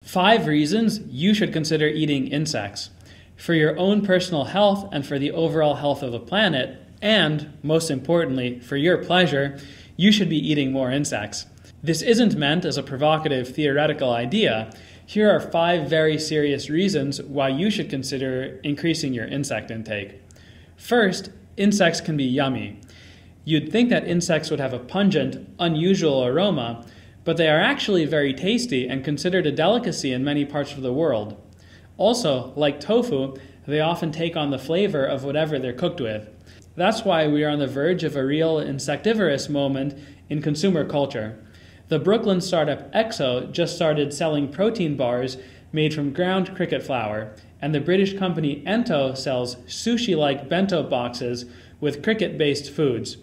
5 reasons you should consider eating insects. For your own personal health and for the overall health of the planet, and, most importantly, for your pleasure, you should be eating more insects. This isn't meant as a provocative theoretical idea. Here are 5 very serious reasons why you should consider increasing your insect intake. First, insects can be yummy. You'd think that insects would have a pungent, unusual aroma, but they are actually very tasty and considered a delicacy in many parts of the world. Also, like tofu, they often take on the flavor of whatever they're cooked with. That's why we are on the verge of a real insectivorous moment in consumer culture. The Brooklyn startup Exo just started selling protein bars made from ground cricket flour, and the British company Ento sells sushi-like bento boxes with cricket-based foods.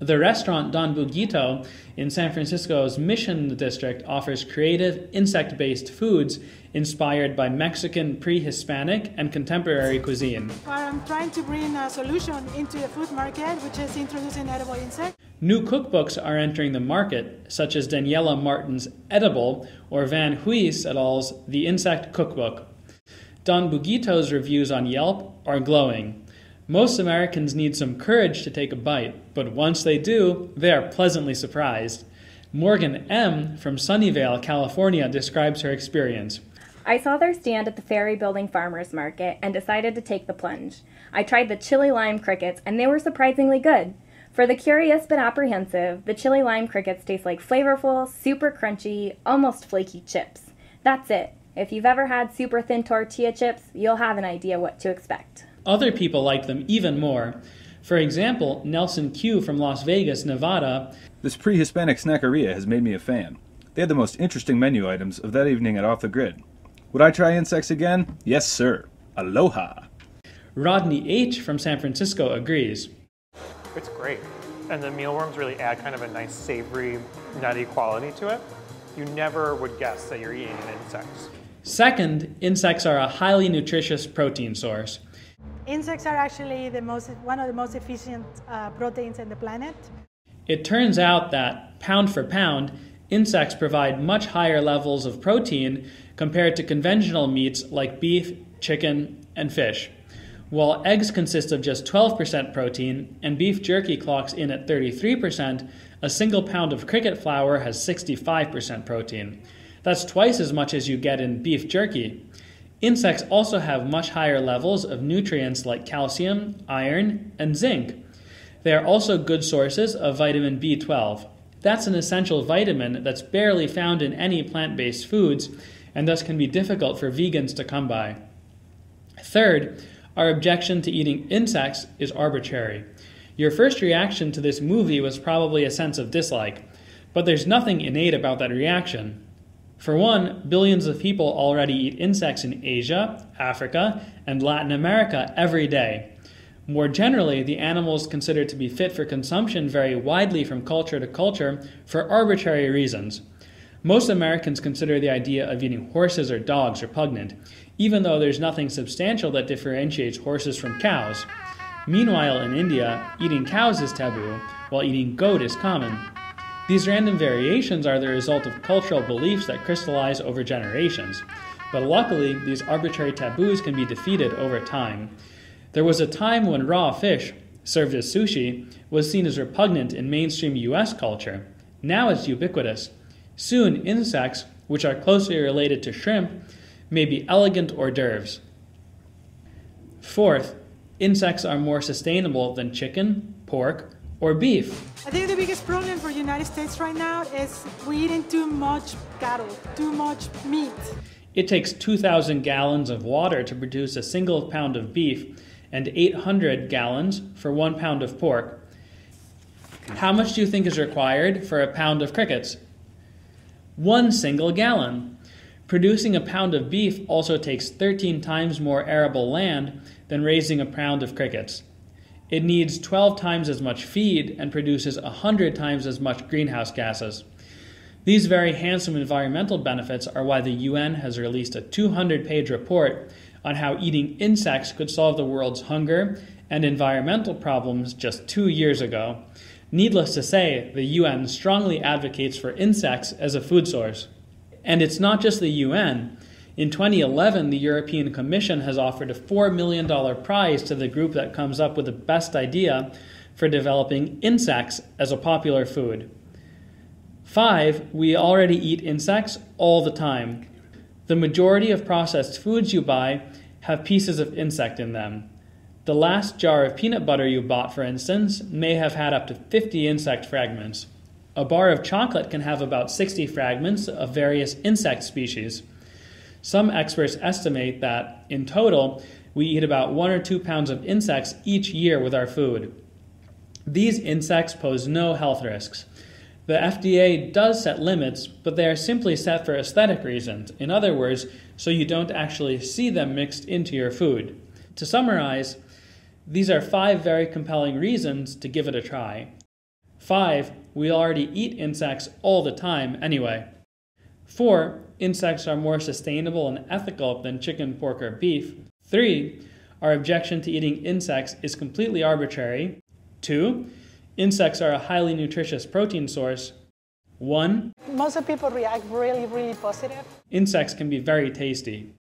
The restaurant Don Buguito in San Francisco's Mission District offers creative, insect-based foods inspired by Mexican, pre-Hispanic, and contemporary cuisine. I'm trying to bring a solution into the food market, which is introducing edible insects. New cookbooks are entering the market, such as Daniela Martin's Edible or Van Huys et al.'s The Insect Cookbook. Don Buguito's reviews on Yelp are glowing. Most Americans need some courage to take a bite, but once they do, they are pleasantly surprised. Morgan M. from Sunnyvale, California, describes her experience. I saw their stand at the Ferry Building Farmers Market and decided to take the plunge. I tried the chili lime crickets, and they were surprisingly good. For the curious but apprehensive, the chili lime crickets taste like flavorful, super crunchy, almost flaky chips. That's it. If you've ever had super thin tortilla chips, you'll have an idea what to expect. Other people like them even more. For example, Nelson Q. from Las Vegas, Nevada. This pre-Hispanic snackeria has made me a fan. They had the most interesting menu items of that evening at Off the Grid. Would I try insects again? Yes, sir. Aloha. Rodney H. from San Francisco agrees. It's great. And the mealworms really add kind of a nice savory, nutty quality to it. You never would guess that you're eating an insect. Second, insects are a highly nutritious protein source. Insects are actually one of the most efficient proteins on the planet. It turns out that, pound for pound, insects provide much higher levels of protein compared to conventional meats like beef, chicken, and fish. While eggs consist of just 12% protein and beef jerky clocks in at 33%, a single pound of cricket flour has 65% protein. That's twice as much as you get in beef jerky. Insects also have much higher levels of nutrients like calcium, iron, and zinc. They are also good sources of vitamin B12. That's an essential vitamin that's barely found in any plant-based foods and thus can be difficult for vegans to come by. Third, our objection to eating insects is arbitrary. Your first reaction to this movie was probably a sense of dislike, but there's nothing innate about that reaction. For one, billions of people already eat insects in Asia, Africa, and Latin America every day. More generally, the animals considered to be fit for consumption vary widely from culture to culture for arbitrary reasons. Most Americans consider the idea of eating horses or dogs repugnant, even though there's nothing substantial that differentiates horses from cows. Meanwhile, in India, eating cows is taboo, while eating goat is common. These random variations are the result of cultural beliefs that crystallize over generations, but luckily, these arbitrary taboos can be defeated over time. There was a time when raw fish, served as sushi, was seen as repugnant in mainstream US culture. Now it's ubiquitous. Soon, insects, which are closely related to shrimp, may be elegant hors d'oeuvres. Fourth, insects are more sustainable than chicken, pork, or beef. I think the biggest problem for the United States right now is we're eating too much cattle, too much meat. It takes 2,000 gallons of water to produce a single pound of beef and 800 gallons for 1 pound of pork. How much do you think is required for a pound of crickets? 1 single gallon. Producing a pound of beef also takes 13 times more arable land than raising a pound of crickets. It needs 12 times as much feed and produces 100 times as much greenhouse gases. These very handsome environmental benefits are why the UN has released a 200-page report on how eating insects could solve the world's hunger and environmental problems just 2 years ago. Needless to say, the UN strongly advocates for insects as a food source. And it's not just the UN. In 2011, the European Commission has offered a $4 million prize to the group that comes up with the best idea for developing insects as a popular food. 5. We already eat insects all the time. The majority of processed foods you buy have pieces of insect in them. The last jar of peanut butter you bought, for instance, may have had up to 50 insect fragments. A bar of chocolate can have about 60 fragments of various insect species. Some experts estimate that, in total, we eat about 1 or 2 pounds of insects each year with our food. These insects pose no health risks. The FDA does set limits, but they are simply set for aesthetic reasons. In other words, so you don't actually see them mixed into your food. To summarize, these are 5 very compelling reasons to give it a try. 5. We already eat insects all the time anyway. 4. Insects are more sustainable and ethical than chicken, pork, or beef. 3. Our objection to eating insects is completely arbitrary. 2. Insects are a highly nutritious protein source. 1. Most of people react really, really positive. Insects can be very tasty.